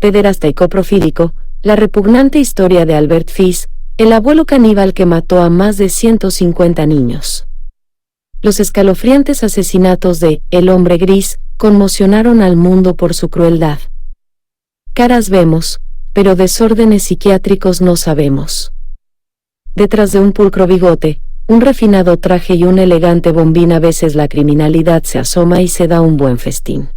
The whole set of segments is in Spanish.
pederasta y coprofílico, la repugnante historia de Albert Fish, el abuelo caníbal que mató a más de 150 niños. Los escalofriantes asesinatos de El Hombre Gris conmocionaron al mundo por su crueldad. Caras vemos, pero desórdenes psiquiátricos no sabemos. Detrás de un pulcro bigote, un refinado traje y un elegante bombín a veces la criminalidad se asoma y se da un buen festín.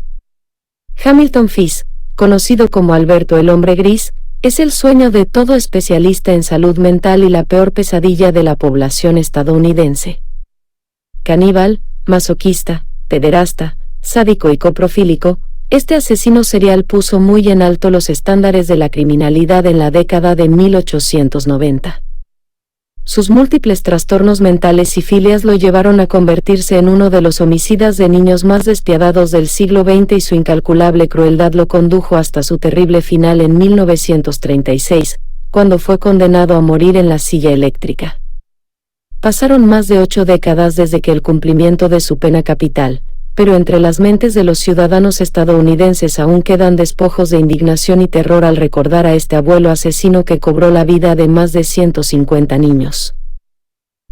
Hamilton Fish, conocido como Alberto el Hombre Gris, es el sueño de todo especialista en salud mental y la peor pesadilla de la población estadounidense. Caníbal, masoquista, pederasta, sádico y coprofílico, este asesino serial puso muy en alto los estándares de la criminalidad en la década de 1890. Sus múltiples trastornos mentales y filias lo llevaron a convertirse en uno de los homicidas de niños más despiadados del siglo XX y su incalculable crueldad lo condujo hasta su terrible final en 1936, cuando fue condenado a morir en la silla eléctrica. Pasaron más de 8 décadas desde que el cumplimiento de su pena capital, pero entre las mentes de los ciudadanos estadounidenses aún quedan despojos de indignación y terror al recordar a este abuelo asesino que cobró la vida de más de 150 niños.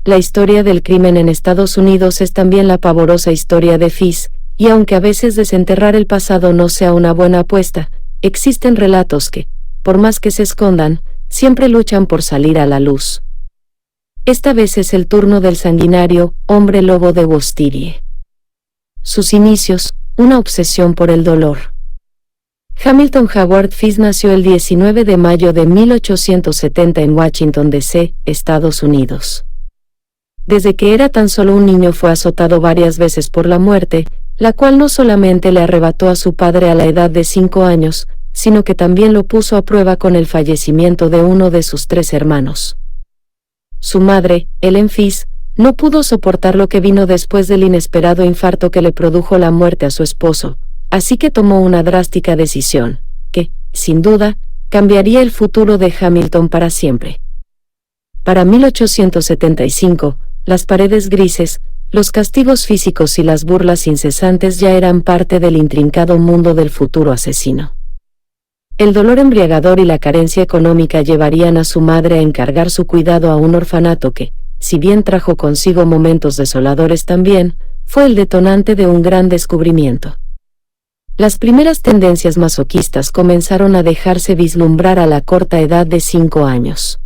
La historia del crimen en Estados Unidos es también la pavorosa historia de Fish, y aunque a veces desenterrar el pasado no sea una buena apuesta, existen relatos que, por más que se escondan, siempre luchan por salir a la luz. Esta vez es el turno del sanguinario hombre lobo de Wostirie. Sus inicios, una obsesión por el dolor. Hamilton Howard Fish nació el 19 de mayo de 1870 en Washington, D.C., Estados Unidos. Desde que era tan solo un niño fue azotado varias veces por la muerte, la cual no solamente le arrebató a su padre a la edad de 5 años, sino que también lo puso a prueba con el fallecimiento de uno de sus 3 hermanos. Su madre, Ellen Fish, no pudo soportar lo que vino después del inesperado infarto que le produjo la muerte a su esposo, así que tomó una drástica decisión, que, sin duda, cambiaría el futuro de Hamilton para siempre. Para 1875, las paredes grises, los castigos físicos y las burlas incesantes ya eran parte del intrincado mundo del futuro asesino. El dolor embriagador y la carencia económica llevarían a su madre a encargar su cuidado a un orfanato que, si bien trajo consigo momentos desoladores también, fue el detonante de un gran descubrimiento. Las primeras tendencias masoquistas comenzaron a dejarse vislumbrar a la corta edad de 5 años.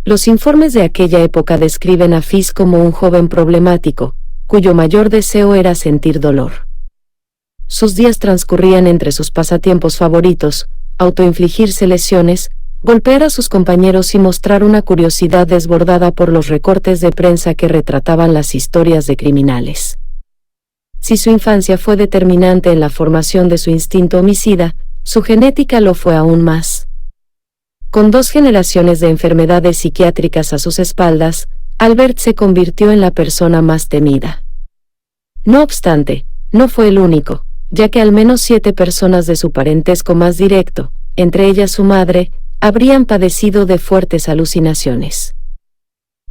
Los informes de aquella época describen a Fish como un joven problemático, cuyo mayor deseo era sentir dolor. Sus días transcurrían entre sus pasatiempos favoritos, autoinfligirse lesiones, golpear a sus compañeros y mostrar una curiosidad desbordada por los recortes de prensa que retrataban las historias de criminales. Si su infancia fue determinante en la formación de su instinto homicida, su genética lo fue aún más. Con 2 generaciones de enfermedades psiquiátricas a sus espaldas, Albert se convirtió en la persona más temida. No obstante, no fue el único, ya que al menos 7 personas de su parentesco más directo, entre ellas su madre, habrían padecido de fuertes alucinaciones.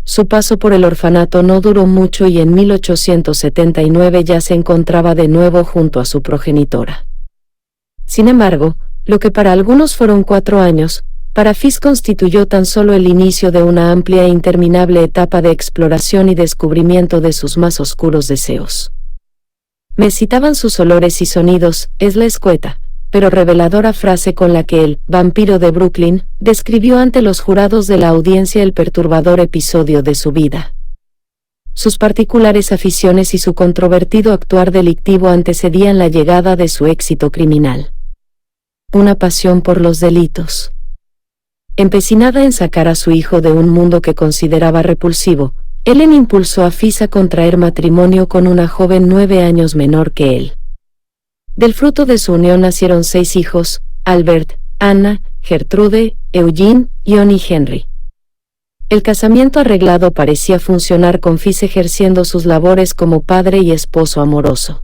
Su paso por el orfanato no duró mucho y en 1879 ya se encontraba de nuevo junto a su progenitora. Sin embargo, lo que para algunos fueron 4 años, para Fish constituyó tan solo el inicio de una amplia e interminable etapa de exploración y descubrimiento de sus más oscuros deseos. Me excitaban sus olores y sonidos, es la escueta, pero reveladora frase con la que el vampiro de Brooklyn describió ante los jurados de la audiencia el perturbador episodio de su vida. Sus particulares aficiones y su controvertido actuar delictivo antecedían la llegada de su éxito criminal. Una pasión por los delitos. Empecinada en sacar a su hijo de un mundo que consideraba repulsivo, Ellen impulsó a Fish a contraer matrimonio con una joven 9 años menor que él. Del fruto de su unión nacieron 6 hijos: Albert, Anna, Gertrude, Eugene, John y Henry. El casamiento arreglado parecía funcionar con Fish ejerciendo sus labores como padre y esposo amoroso.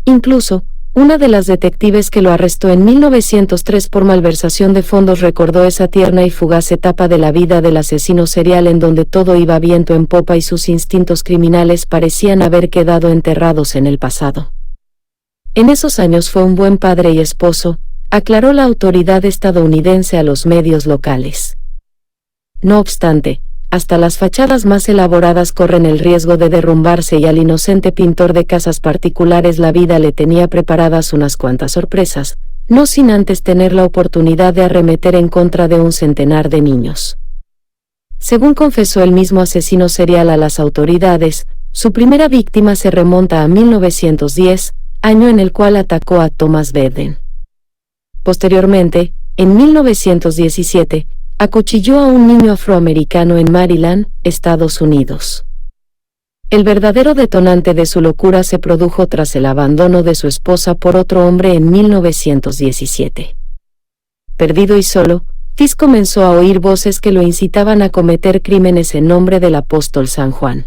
Incluso, una de las detectives que lo arrestó en 1903 por malversación de fondos recordó esa tierna y fugaz etapa de la vida del asesino serial en donde todo iba viento en popa y sus instintos criminales parecían haber quedado enterrados en el pasado. En esos años fue un buen padre y esposo, aclaró la autoridad estadounidense a los medios locales. No obstante, hasta las fachadas más elaboradas corren el riesgo de derrumbarse y al inocente pintor de casas particulares la vida le tenía preparadas unas cuantas sorpresas, no sin antes tener la oportunidad de arremeter en contra de un centenar de niños. Según confesó el mismo asesino serial a las autoridades, su primera víctima se remonta a 1910, año en el cual atacó a Thomas Bedden. Posteriormente, en 1917, acuchilló a un niño afroamericano en Maryland, Estados Unidos. El verdadero detonante de su locura se produjo tras el abandono de su esposa por otro hombre en 1917. Perdido y solo, Fisk comenzó a oír voces que lo incitaban a cometer crímenes en nombre del apóstol San Juan.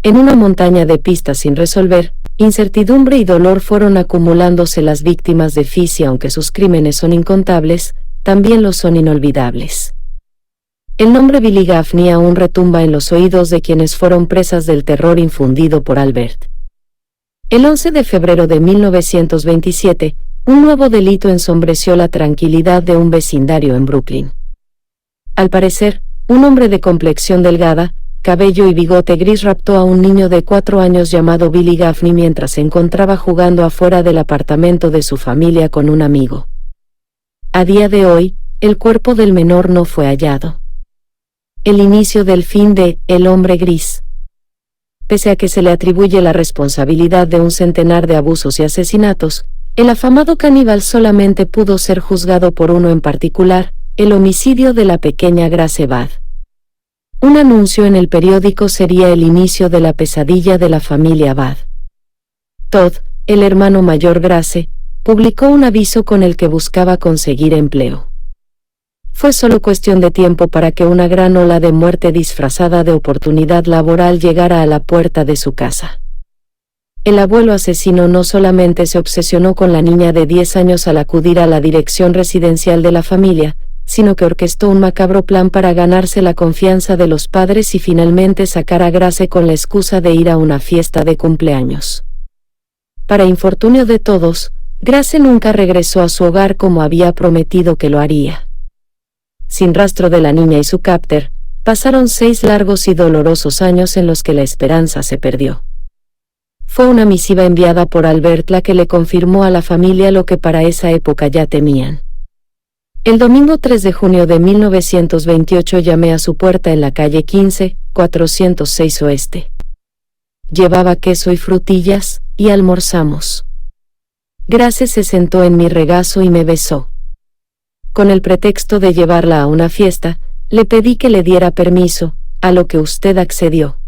En una montaña de pistas sin resolver, incertidumbre y dolor fueron acumulándose las víctimas de Fisk y aunque sus crímenes son incontables, también lo son inolvidables. El nombre Billy Gaffney aún retumba en los oídos de quienes fueron presas del terror infundido por Albert. El 11 de febrero de 1927, un nuevo delito ensombreció la tranquilidad de un vecindario en Brooklyn. Al parecer, un hombre de complexión delgada, cabello y bigote gris raptó a un niño de 4 años llamado Billy Gaffney mientras se encontraba jugando afuera del apartamento de su familia con un amigo. A día de hoy, el cuerpo del menor no fue hallado. El inicio del fin de El hombre gris. Pese a que se le atribuye la responsabilidad de un centenar de abusos y asesinatos, el afamado caníbal solamente pudo ser juzgado por uno en particular, el homicidio de la pequeña Grace Bad. Un anuncio en el periódico sería el inicio de la pesadilla de la familia Bad. Todd, el hermano mayor Grace, publicó un aviso con el que buscaba conseguir empleo. Fue solo cuestión de tiempo para que una gran ola de muerte disfrazada de oportunidad laboral llegara a la puerta de su casa. El abuelo asesino no solamente se obsesionó con la niña de 10 años al acudir a la dirección residencial de la familia, sino que orquestó un macabro plan para ganarse la confianza de los padres y finalmente sacar a Grace con la excusa de ir a una fiesta de cumpleaños. Para infortunio de todos, Grace nunca regresó a su hogar como había prometido que lo haría. Sin rastro de la niña y su captor, pasaron 6 largos y dolorosos años en los que la esperanza se perdió. Fue una misiva enviada por Albert la que le confirmó a la familia lo que para esa época ya temían. El domingo 3 de junio de 1928 llamé a su puerta en la calle 15, 406 Oeste. Llevaba queso y frutillas, y almorzamos. Grace se sentó en mi regazo y me besó. Con el pretexto de llevarla a una fiesta, le pedí que le diera permiso, a lo que usted accedió.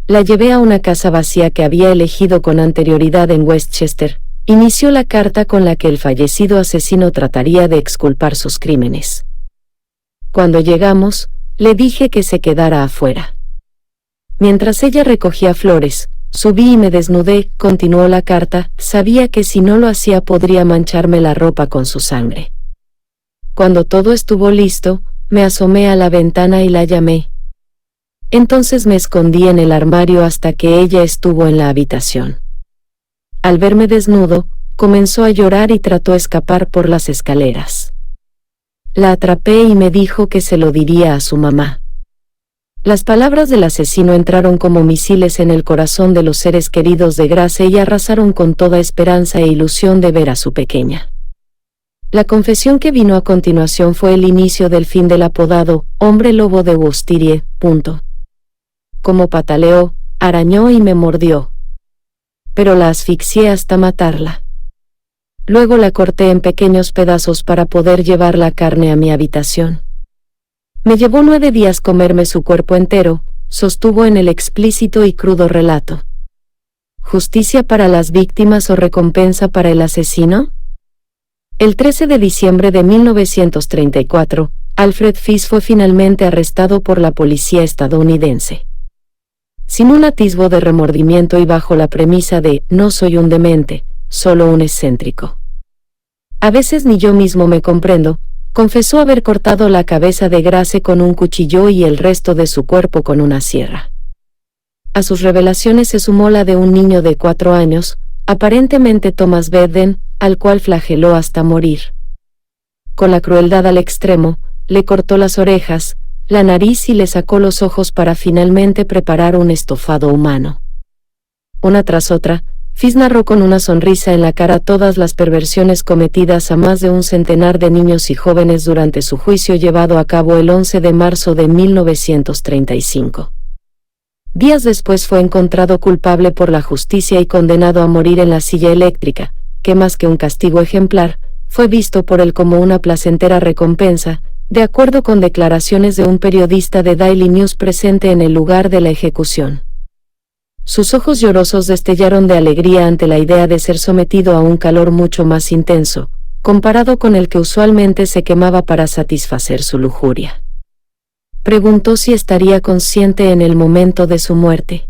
La llevé a una casa vacía que había elegido con anterioridad en Westchester. Inició la carta con la que el fallecido asesino trataría de exculpar sus crímenes. Cuando llegamos, le dije que se quedara afuera. Mientras ella recogía flores, subí y me desnudé, continuó la carta, sabía que si no lo hacía podría mancharme la ropa con su sangre. Cuando todo estuvo listo, me asomé a la ventana y la llamé. Entonces me escondí en el armario hasta que ella estuvo en la habitación. Al verme desnudo, comenzó a llorar y trató de escapar por las escaleras. La atrapé y me dijo que se lo diría a su mamá. Las palabras del asesino entraron como misiles en el corazón de los seres queridos de Grace y arrasaron con toda esperanza e ilusión de ver a su pequeña. La confesión que vino a continuación fue el inicio del fin del apodado hombre lobo de Wostirie. Como pataleó, arañó y me mordió. Pero la asfixié hasta matarla. Luego la corté en pequeños pedazos para poder llevar la carne a mi habitación. Me llevó 9 días comerme su cuerpo entero, sostuvo en el explícito y crudo relato. ¿Justicia para las víctimas o recompensa para el asesino? El 13 de diciembre de 1934, Alfred Fisk fue finalmente arrestado por la policía estadounidense. Sin un atisbo de remordimiento y bajo la premisa de «no soy un demente, solo un excéntrico». A veces ni yo mismo me comprendo, confesó haber cortado la cabeza de Grace con un cuchillo y el resto de su cuerpo con una sierra. A sus revelaciones se sumó la de un niño de 4 años, aparentemente Thomas Bedden, al cual flageló hasta morir. Con la crueldad al extremo, le cortó las orejas, la nariz y le sacó los ojos para finalmente preparar un estofado humano. Una tras otra, Fish narró con una sonrisa en la cara todas las perversiones cometidas a más de un centenar de niños y jóvenes durante su juicio llevado a cabo el 11 de marzo de 1935. Días después fue encontrado culpable por la justicia y condenado a morir en la silla eléctrica, que más que un castigo ejemplar, fue visto por él como una placentera recompensa, de acuerdo con declaraciones de un periodista de Daily News presente en el lugar de la ejecución. Sus ojos llorosos destellaron de alegría ante la idea de ser sometido a un calor mucho más intenso, comparado con el que usualmente se quemaba para satisfacer su lujuria. Preguntó si estaría consciente en el momento de su muerte.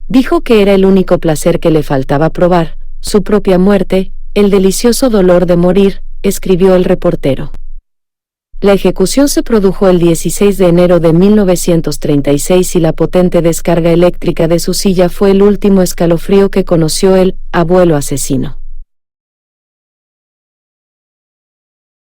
Dijo que era el único placer que le faltaba probar, su propia muerte, el delicioso dolor de morir, escribió el reportero. La ejecución se produjo el 16 de enero de 1936 y la potente descarga eléctrica de su silla fue el último escalofrío que conoció el abuelo asesino.